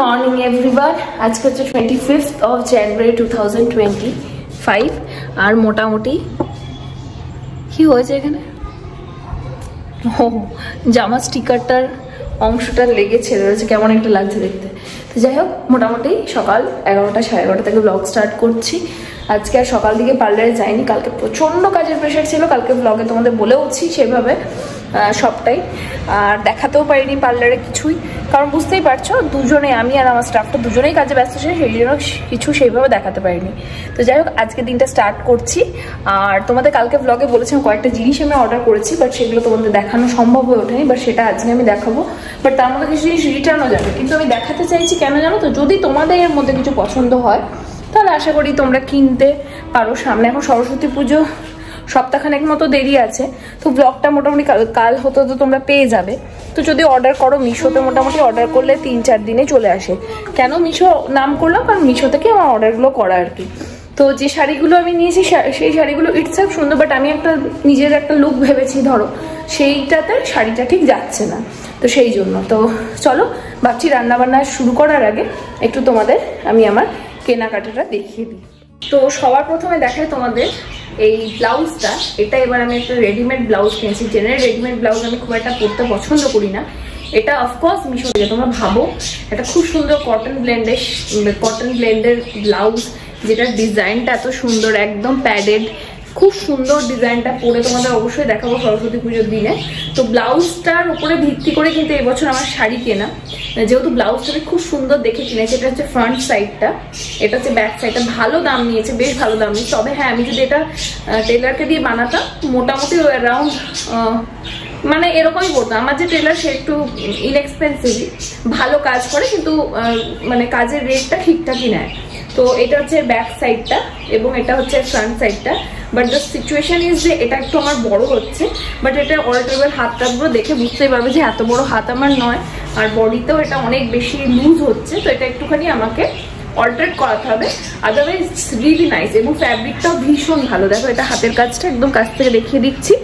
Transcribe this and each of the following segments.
Morning everyone. আজকে হচ্ছে 25th of January 2025 আর মোটামুটি কি হয়েছে এখানে জামা স্টিকারটার অংশটা লেগে ছেড়ে রয়েছে, কেমন একটা লাগছে দেখতে। তো যাই হোক, মোটামুটি সকাল 11টা 11:30 থেকে ব্লগ স্টার্ট করছি। আজকে আর সকাল দিকে পার্লারে যাইনি, কালকে প্রচণ্ড কাজের প্রেশার ছিল। কালকে ব্লগে তোমাদের বলেওছি সেভাবে সবটাই, আর দেখাতেও পারিনি পার্লারে কিছুই, কারণ বুঝতেই পারছো দুজনে, আমি আর আমার স্টাফটা দুজনেই কাজে ব্যস্ত ছিল, সেই জন্য কিছু সেইভাবে দেখাতে পারিনি। তো যাই হোক, আজকে দিনটা স্টার্ট করছি। আর তোমাদের কালকে ব্লগে বলেছিলাম কয়েকটা জিনিস আমি অর্ডার করেছি, বাট সেগুলো তোমাদের দেখানো সম্ভব হয়ে ওঠেনি, বাট সেটা আজকে আমি দেখাবো। বাট তার মধ্যে কিছু জিনিস রিটার্নও যাবে, কিন্তু আমি দেখাতে চাইছি কেন জানো তো, যদি তোমাদের এর মধ্যে কিছু পছন্দ হয় তাহলে আশা করি তোমরা কিনতে পারো। সামনে এখন সরস্বতী পুজো সপ্তাহখানেক মতো দেরি আছে, তো ব্লগটা মোটামুটি কাল হতো তো তোমরা পেয়ে যাবে। তো যদি অর্ডার করো মিশোতে, মোটামুটি অর্ডার করলে 3-4 দিনে চলে আসে। কেন মিশো নাম করলাম, কারণ মিশো থেকে আমার অর্ডারগুলো করা আর কি। তো যে শাড়িগুলো আমি নিয়েছি সেই শাড়িগুলো ইটসেলফ সুন্দর, বাট আমি একটা নিজের একটা লুক ভেবেছি, ধরো সেইটাতে শাড়িটা ঠিক যাচ্ছে না, তো সেই জন্য। তো চলো, ভাবছি রান্নাবান্না শুরু করার আগে একটু তোমাদের আমি আমার কেনাকাটাটা দেখিয়ে দিই। তো সবার প্রথমে দেখাই তোমাদের এই ব্লাউজটা। এটা এবার আমি একটা রেডিমেড ব্লাউজ কিনেছি। জেনারেল রেডিমেড ব্লাউজ আমি খুব একটা পরতে পছন্দ করি না। এটা অফকোর্স মিশো থেকে, তোমরা ভাবো একটা খুব সুন্দর কটন ব্লেন্ডের ব্লাউজ, যেটার ডিজাইনটা এত সুন্দর, একদম প্যাডেড, খুব সুন্দর ডিজাইনটা পরে তোমাদের অবশ্যই দেখাবো সরস্বতী পুজোর দিনে। তো ব্লাউজটার উপরে ভিত্তি করে কিন্তু এবছর আমার শাড়ি কেনা, যেহেতু ব্লাউজটা আমি খুব সুন্দর দেখে কিনেছি। এটা হচ্ছে ফ্রন্ট সাইডটা, এটা হচ্ছে ব্যাক সাইডটা। ভালো দাম নিয়েছে, বেশ ভালো দাম নিয়েছে। তবে হ্যাঁ, আমি যদি এটা টেলারকে দিয়ে বানাতাম মোটামুটি অ্যারাউন্ড মানে এরকমই পড়তাম। আমার যে টেলার সে একটু ইনএক্সপেন্সিভ, ভালো কাজ করে, কিন্তু মানে কাজের রেটটা ঠিকঠাকই নেয়। তো এটা হচ্ছে ব্যাক সাইডটা এবং এটা হচ্ছে ফ্রন্ট সাইডটা। বাট দ্য সিচুয়েশন ইজ যে এটা একটু আমার বড় হচ্ছে, বাট এটা অল্টারবেল হাতটাগুলো দেখে বুঝতেই পারবে যে এত বড় হাত আমার নয়, আর বডিতেও এটা অনেক বেশি লুজ হচ্ছে। তো এটা একটুখানি আমাকে অল্টারেট করাতে হবে, আদারওয়াইজ ইটস রিয়েলি নাইস। এবং ফ্যাব্রিকটাও ভীষণ ভালো। দেখো, এটা হাতের কাজটা একদম কাছ থেকে দেখিয়ে দিচ্ছি।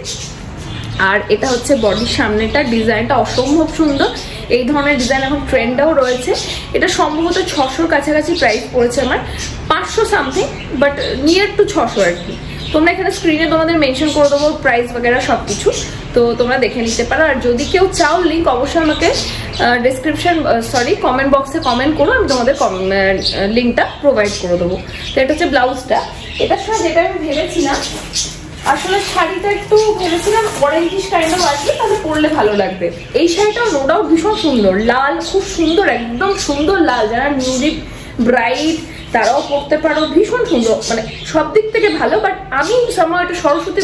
আর এটা হচ্ছে বডির সামনেটা, ডিজাইনটা অসম্ভব সুন্দর। এই ধরনের ডিজাইন এখন ট্রেন্ডটাও রয়েছে। এটা সম্ভবত 600-র কাছাকাছি প্রাইস পড়েছে আমার, 500 সামথিং, বাট নিয়ার টু 600 আর কি। তোমরা এখানে স্ক্রিনে তোমাদের মেনশন করে দেবো প্রাইস বগেরা সব কিছু, তো তোমরা দেখে নিতে পারো। আর যদি কেউ চাও লিঙ্ক অবশ্যই আমাকে কমেন্ট বক্সে কমেন্ট করো, আমি তোমাদের লিঙ্কটা প্রোভাইড করে দেবো। তো এটা হচ্ছে ব্লাউজটা। এটার সাথে যেটা আমি ভেবেছিলাম, আসলে শাড়িটা একটু ভেবেছিলাম অরেঞ্জিশ কাইন্ড অফ আসবে, তাহলে পরলে ভালো লাগবে। এই শাড়িটাও নো ডাউট ভীষণ সুন্দর, লাল, খুব সুন্দর, একদম সুন্দর লাল। যারা নিউডিপ ব্রাইট তারাও পরতে পারো, ভীষণ সুন্দর, মানে সব দিক থেকে ভালো। বাট আমি সময় এটা সরস্বতী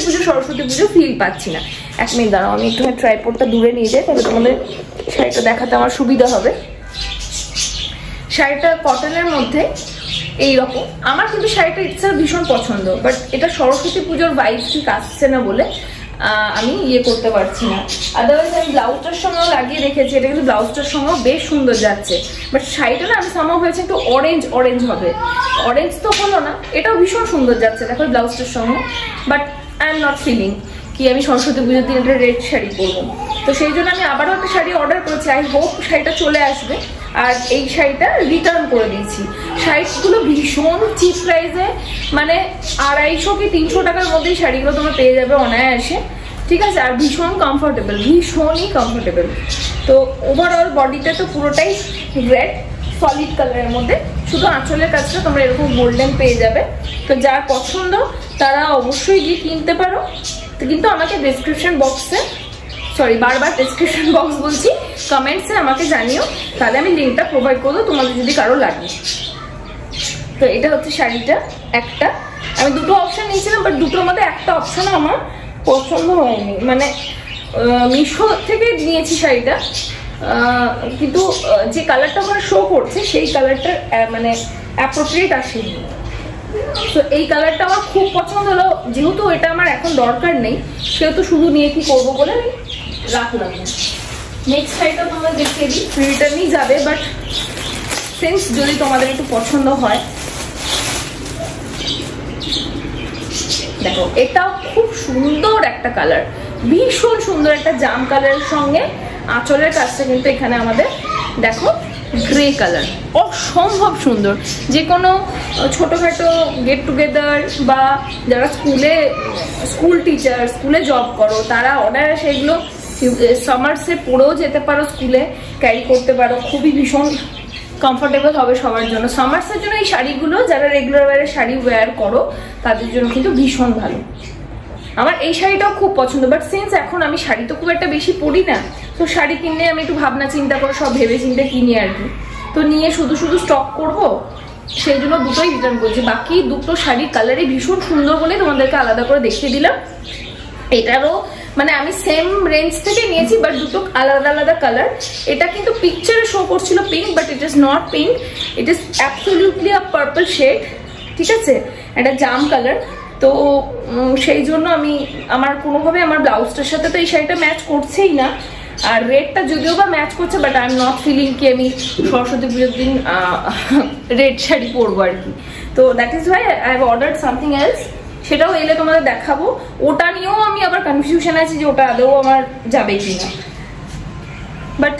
পুজো ফিল পাচ্ছি না। 1 মিনিট দাঁড়াও, আমি একটু ট্রাইপডটা দূরে নিয়ে যাই, তাহলে তোমাদের শাড়িটা দেখাতে আমার সুবিধা হবে। শাড়িটা কটনের মধ্যে এইরকম। আমার কিন্তু শাড়িটা ইচ্ছা ভীষণ পছন্দ, বাট এটা সরস্বতী পুজোর ভাইব ঠিক আসছে না বলে আমি ইয়ে করতে পারছি না। আদারওয়াইজ আমি ব্লাউজটার সঙ্গেও লাগিয়ে রেখেছি, এটা কিন্তু ব্লাউজটার সঙ্গেও বেশ সুন্দর যাচ্ছে। বাট শাড়িটা না আমি সম্ভব হয়েছে একটু অরেঞ্জ হবে, অরেঞ্জ তো হলো না, এটাও ভীষণ সুন্দর যাচ্ছে দেখো ব্লাউজটার সঙ্গে। But I am not feeling কি আমি সরস্বতী পুজোর দিন একটা রেড শাড়ি পরবো। তো সেই জন্য আমি আবারও একটা শাড়ি অর্ডার করেছি, আই হোপ শাড়িটা চলে আসবে। আর এই শাড়িটা রিটার্ন করে দিয়েছি। শাড়িগুলো ভীষণ চিপ প্রাইসে, মানে 250 কি 300 টাকার মধ্যেই শাড়িগুলো তোমরা পেয়ে যাবে অনায়াসে, ঠিক আছে। আর ভীষণ কমফোর্টেবল, ভীষণই কমফোর্টেবল। তো ওভারঅল বডিটা তো পুরোটাই রেড সলিড কালারের মধ্যে, শুধু আঁচলের কাজটা তোমরা এরকম গোল্ডেন পেয়ে যাবে। তো যার পছন্দ তারা অবশ্যই গিয়ে কিনতে পারো। তো কিন্তু আমাকে ডেসক্রিপশন বক্সে, বারবার ডেসক্রিপশন বক্স বলছি, কমেন্টসে আমাকে জানিও, তাহলে আমি লিঙ্কটা প্রোভাইড করবো তোমাদের যদি কারো লাগে। তো এটা হচ্ছে শাড়িটা একটা। আমি দুটো অপশন নিয়েছিলাম, বাট দুটোর মধ্যে একটা অপশন আমার পছন্দ হয়নি। মানে মিশো থেকে নিয়েছি শাড়িটা, কিন্তু যে কালারটা আমার শো করছে সেই কালারটা মানে অ্যাপ্রোপ্রিয়েট আসেনি। তো এই কালারটা আমার খুব পছন্দ হলো, যেহেতু এটা আমার এখন দরকার নেই, সেহেতু শুধু নিয়ে কি করবো বলে আমি রাখলাম। নেক্সট শাড়িটা তোমরা দেখিয়ে দিই, রিটার্নই যাবে, বাট সিন্স যদি তোমাদের একটু পছন্দ হয়, দেখো এটাও খুব সুন্দর একটা কালার, ভীষণ সুন্দর একটা জাম কালারের সঙ্গে আঁচলের কাজটা কিন্তু এখানে আমাদের দেখো গ্রে কালার, অসম্ভব সুন্দর। যে কোনো ছোটোখাটো গেট টুগেদার বা যারা স্কুল টিচার, স্কুলে জব করো, তারা অর্ডার সেগুলো সামার্সে পরেও যেতে পারো, স্কুলে ক্যারি করতে পারো, খুবই ভীষণ কমফোর্টেবল হবে সবার জন্য। সামার্সের জন্য এই শাড়িগুলো যারা রেগুলার ওয়ারের শাড়ি ওয়্যার করো তাদের জন্য কিন্তু ভীষণ ভালো। আমার এই শাড়িটাও খুব পছন্দ, বাট সিন্স এখন আমি শাড়ি তো খুব একটা বেশি পরি না, তো শাড়ি কিনলে আমি একটু ভাবনা চিন্তা করে সব ভেবে চিন্তে কিনি আর কি। তো নিয়ে শুধু স্টক করব, সেই জন্য দুটোই রিটার্ন করছি। বাকি দুটো শাড়ির কালারই ভীষণ সুন্দর বলে তোমাদেরকে আলাদা করে দেখিয়ে দিলাম। এটারও মানে আমি সেম রেঞ্জ থেকে নিয়েছি, বাট দুটো আলাদা আলাদা কালার। এটা কিন্তু পিকচারে শো করছিল pink, but it is not pink, it is absolutely a purple shade, ঠিক আছে, এটা জাম কালার। তো সেই জন্য আমি আমার কোনোভাবে আমার ব্লাউজটার সাথে তো এই শাড়িটা ম্যাচ করছেই না, আর রেডটা যদিও বা ম্যাচ করছে, but I am not feeling কি আমি সরস্বতী পুজোর দিন রেড শাড়ি পরবো আর কি। তো that is Y I have ordered something else, সেটাও এলে তোমাদের দেখাবো। ওটা নিয়েও আমি আবার কনফিউশন আছি যে ওটা আদৌ আমার যাবে কিনা, বাট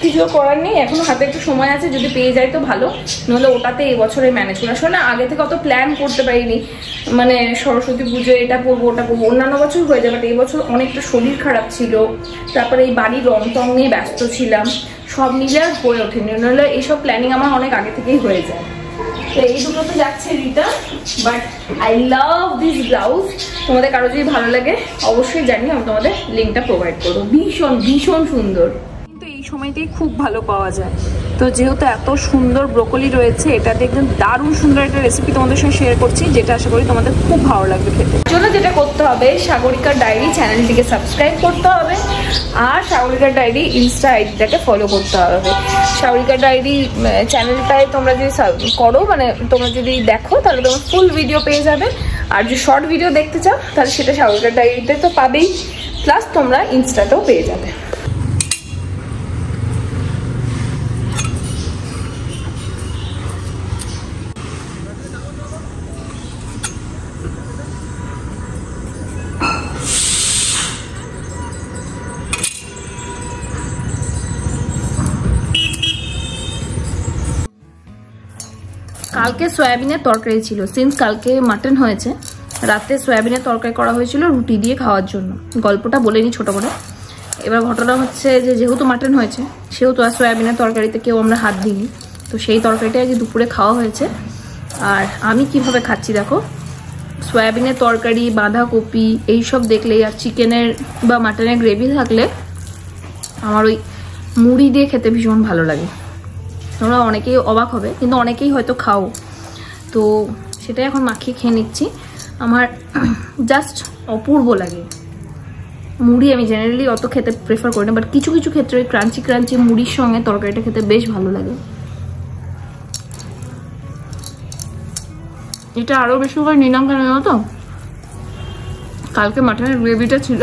কিছু করার নেই, এখনো হাতে একটু সময় আছে, যদি পেয়ে যায় তো ভালো, নাহলে ওটাতে এই বছরে ম্যানেজ করে। আসলে না আগে থেকে অত প্ল্যান করতে পারিনি, মানে সরস্বতী পুজো এটা পরবো ওটা পরবো, অন্যান্য বছর হয়ে যায়, বাট এই বছর অনেকটা শরীর খারাপ ছিল, তারপরে এই বাড়ির রং টং নিয়ে ব্যস্ত ছিলাম, সব মিলে আর হয়ে ওঠেনি, নাহলে এইসব প্ল্যানিং আমার অনেক আগে থেকেই হয়ে যায়। তো এই দুটো তো যাচ্ছে return, but I love this blouse. তোমাদের কারো যদি ভালো লাগে অবশ্যই জানি, আমি তোমাদের লিঙ্কটা প্রোভাইড করবো। ভীষণ ভীষণ সুন্দর, কিন্তু এই সময়তেই খুব ভালো পাওয়া যায়। তো যেহেতু এত সুন্দর ব্রোকলি রয়েছে, এটাতে একদম দারুণ সুন্দর একটা রেসিপি তোমাদের সঙ্গে শেয়ার করছি, যেটা আশা করি তোমাদের খুব ভালো লাগবে খেতে। জন্য যেটা করতে হবে, সাগরিকার ডায়েরি চ্যানেলটিকে সাবস্ক্রাইব করতে হবে, আর সাগরিকার ডায়েরি ইনস্টা আইডিটাকে ফলো করতে হবে। সাগরিকার ডায়েরি চ্যানেলটায় তোমরা যদি করো, মানে তোমরা যদি দেখো, তাহলে তোমরা ফুল ভিডিও পেয়ে যাবে, আর যে শর্ট ভিডিও দেখতে চাও তাহলে সেটা সাগরিকার ডায়েরিতে তো পাবেই, প্লাস তোমরা ইনস্টাতেও পেয়ে যাবে। কালকে সয়াবিনের তরকারি ছিল, সিন্স কালকে মাটন হয়েছে, রাতে সয়াবিনের তরকারি করা হয়েছিল রুটি দিয়ে খাওয়ার জন্য। গল্পটা বলে নিই ছোটো করে। এবার ঘটনা হচ্ছে যে যেহেতু মাটন হয়েছে, সেহেতু আর সয়াবিনের তরকারিতে কেউ আমরা হাত দিইনি, তো সেই তরকারিটা আজকে দুপুরে খাওয়া হয়েছে। আর আমি কিভাবে খাচ্ছি দেখো, সয়াবিনের তরকারি, বাঁধাকপি এইসব দেখলেই, আর চিকেনের বা মাটনের গ্রেভি থাকলে আমার ওই মুড়ি দিয়ে খেতে ভীষণ ভালো লাগে। তোমরা অনেকেই অবাক হবে, কিন্তু অনেকেই হয়তো খাও, তো সেটাই এখন মাখিয়ে খেয়ে নিচ্ছি। আমার জাস্ট অপূর্ব লাগে মুড়ি। আমি জেনারেলি অত খেতে প্রেফার করি না, বাট কিছু কিছু ক্ষেত্রে ওই ক্রাঞ্চি ক্রাঞ্চি মুড়ির সঙ্গে তরকারিটা খেতে বেশ ভালো লাগে। এটা আরও বেশি করে নিলাম কেন জানো তো, কালকে মাটনের গ্রেভিটা ছিল,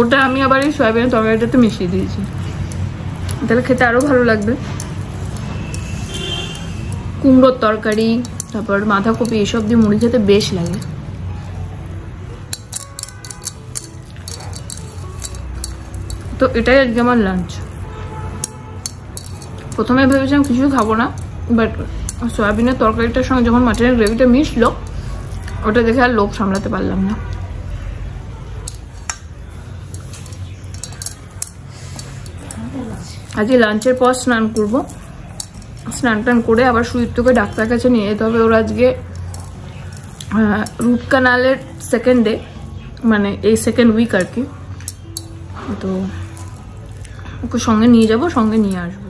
ওটা আমি আবার এই সয়াবিনের তরকারিটাতে মিশিয়ে দিয়েছি, তাহলে খেতে আরো ভালো লাগবে। কুমড়োর তরকারি, তারপর বাঁধাকপি এসব দিয়ে মুড়ি খেতে বেশ লাগে। তো এটাই আজকে আমার লাঞ্চ। প্রথমে ভেবেছিলাম কিছুই খাবো না, বাট সয়াবিনের তরকারিটার সঙ্গে যখন মাটনের গ্রেভিটা মিশলো, ওটা দেখে আর লোভ সামলাতে পারলাম না। আজকে লাঞ্চের পর স্নান করবো, স্নান টান করে আবার সুদীপ্তকে ডাক্তার কাছে নিয়ে যেতে হবে। ওর আজকে রুট কানালের সেকেন্ড ডে, মানে এই সেকেন্ড উইক আর কি, তো ওকে সঙ্গে নিয়ে যাবো, সঙ্গে নিয়ে আসবো।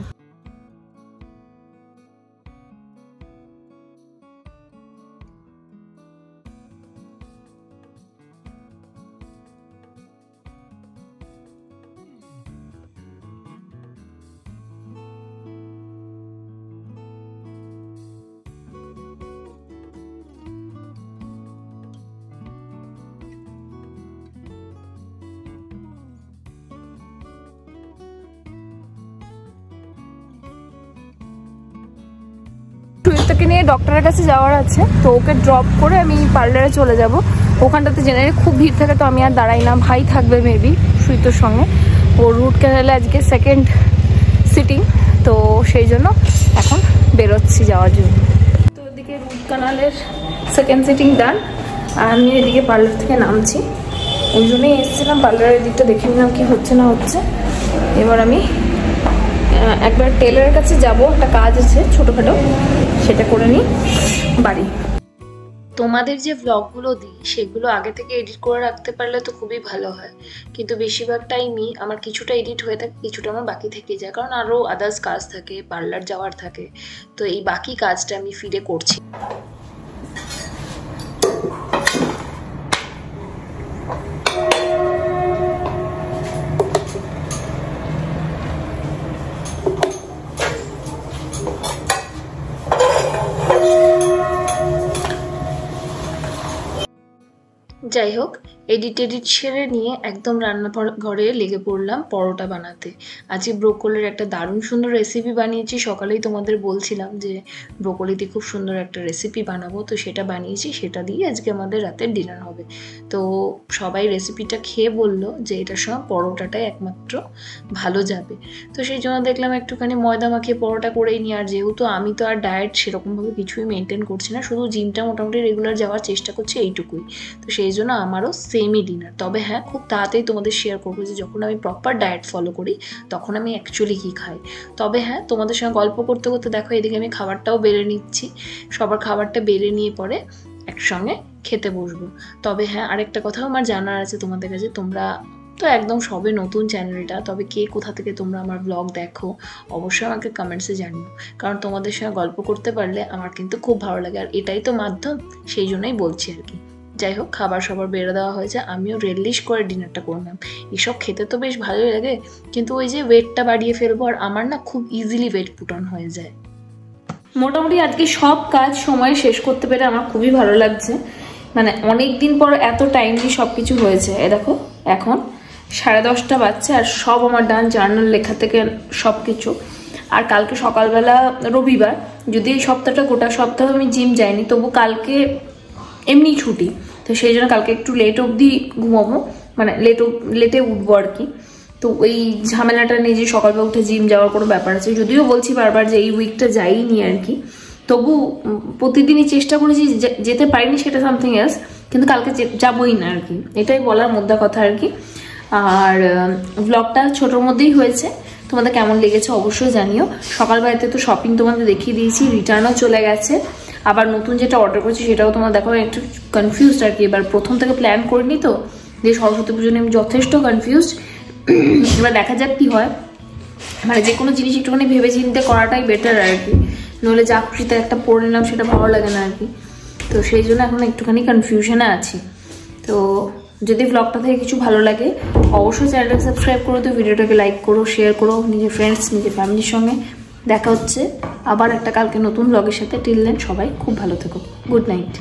সুইফটকে নিয়ে ডক্টরের কাছে যাওয়ার আছে, তো ওকে ড্রপ করে আমি পার্লারে চলে যাব। ওখানটাতে জেনারেলি খুব ভিড় থাকে, তো আমি আর দাঁড়াই না, ভাই থাকবে মেবি সুইফটের সঙ্গে। ও রুট ক্যানালে আজকে সেকেন্ড সিটিং, তো সেই জন্য এখন বেরোচ্ছি যাওয়ার জন্য। তো ওদিকে রুট কানালের সেকেন্ড সিটিং ডান, আর আমি এদিকে পার্লার থেকে নামছি। ওই জন্যই এসেছিলাম, পার্লারের দিকটা দেখে নিলাম কি হচ্ছে না হচ্ছে। এবার আমি একবার টেলারের কাছে যাব, একটা কাজ আছে ছোটোখাটো, সেটা করে নিই বাড়ি। তোমাদের যে ব্লগগুলো দিই সেগুলো আগে থেকে এডিট করে রাখতে পারলে তো খুবই ভালো হয়, কিন্তু বেশিরভাগ টাইমই আমার কিছুটা এডিট হয়ে থাকে, কিছুটা আমার বাকি থেকে যায়, কারণ আরও আদার্স কাজ থাকে, পার্লার যাওয়ার থাকে। তো এই বাকি কাজটা আমি ফিরে করছি। যাই হোক, এডিট সেরে নিয়ে একদম রান্নাঘরে লেগে পড়লাম পরোটা বানাতে। আজকে ব্রোকলির একটা দারুণ সুন্দর রেসিপি বানিয়েছি। সকালেই তোমাদের বলছিলাম যে ব্রোকলিতে খুব সুন্দর একটা রেসিপি বানাবো, তো সেটা বানিয়েছি, সেটা দিয়ে আজকে আমাদের রাতের ডিনার হবে। তো সবাই রেসিপিটা খেয়ে বলল যে এটার সঙ্গে পরোটাটাই একমাত্র ভালো যাবে। তো সেই জন্য দেখলাম একটুখানি ময়দা মাখিয়ে পরোটা করেই নিই। আর যেহেতু আমি তো আর ডায়েট সেরকমভাবে কিছুই মেনটেন করছি না, শুধু জিমটা মোটামুটি রেগুলার যাওয়ার চেষ্টা করছি, এইটুকুই। তো সেই জন্য আমারও সেমই ডিনার। তবে হ্যাঁ, খুব তাড়াতাড়ি তোমাদের শেয়ার করবো যে যখন আমি প্রপার ডায়েট ফলো করি তখন আমি অ্যাকচুয়ালি কী খাই। তবে হ্যাঁ, তোমাদের সঙ্গে গল্প করতে করতে দেখো এদিকে আমি খাবারটাও বেড়ে নিচ্ছি। সবার খাবারটা বেড়ে নিয়ে পরে একসঙ্গে খেতে বসবো। তবে হ্যাঁ, আরেকটা কথাও আমার জানার আছে তোমাদের কাছে। তোমরা তো একদম সবে নতুন চ্যানেলটা, তবে কে কোথা থেকে তোমরা আমার ব্লগ দেখো অবশ্যই আমাকে কমেন্টসে জানিও, কারণ তোমাদের সঙ্গে গল্প করতে পারলে আমার কিন্তু খুব ভালো লাগে, আর এটাই তো মাধ্যম, সেই জন্যই বলছি আর কি। যাই হোক, খাবার সবার বেড়ে দেওয়া হয়েছে, আমিও রেলিশ করে ডিনারটা করলাম। এসব খেতে তো বেশ ভালোই লাগে, কিন্তু ওই যে ওয়েটটা বাড়িয়ে ফেলবো, আর আমার না খুব ইজিলি ওয়েট পুট অন হয়ে যায়। মোটামুটি আজকে সব কাজ সময়ে শেষ করতে পেরে আমার খুবই ভালো লাগছে। মানে অনেক দিন পর এত টাইমলি সব কিছু হয়েছে। এ দেখো এখন 10:30 বাজছে, আর সব আমার ডান, জার্নাল লেখা থেকে সব কিছু। আর কালকে সকালবেলা রবিবার, যদি এই সপ্তাহটা গোটা সপ্তাহ আমি জিম যাইনি, তবু কালকে এমনি ছুটি, তো সেই জন্য কালকে একটু লেট অবধি ঘুমাবো, মানে লেটে উঠবো আর কি। তো ওই ঝামেলাটা নেই যে সকালবেলা উঠে জিম যাওয়ার কোনো ব্যাপার আছে। যদিও বলছি বারবার যে এই উইকটা যাইনি আর কি, তবু প্রতিদিনই চেষ্টা করেছি, যেতে পারিনি সেটা সামথিং এলস, কিন্তু কালকে যাবোই না আর কি, এটাই বলার মধ্যে কথা আর কি। আর ব্লগটা ছোটোর মধ্যেই হয়েছে, তোমাদের কেমন লেগেছে অবশ্যই জানিও। সকালবেলাতে তো শপিং তোমাদের দেখিয়ে দিয়েছি, রিটার্নও চলে গেছে। আবার নতুন যেটা অর্ডার করছি সেটাও তোমার দেখো, একটু কনফিউজড আর কি। এবার প্রথম থেকে প্ল্যান করিনি তো, যে সরস্বতী পুজো নিয়ে আমি যথেষ্ট কনফিউজড। এবার দেখা যাক কি হয়। মানে যে কোনো জিনিস একটুখানি ভেবে চিন্তে করাটাই বেটার আর কি, নইলে যা খুশিতে একটা পড়ে নিলাম সেটা ভালো লাগে না আর কি। তো সেই জন্য এখন একটুখানি কনফিউশনে আছি। তো যদি ব্লগটা থেকে কিছু ভালো লাগে অবশ্যই চ্যানেলটাকে সাবস্ক্রাইব করো, তো ভিডিওটাকে লাইক করো, শেয়ার করো নিজের ফ্রেন্ডস, নিজের ফ্যামিলির সঙ্গে। দেখা হচ্ছে আবার একটা কালকে নতুন ব্লগের সাথে। টিল দেন সবাই খুব ভালো থেকো। Good night.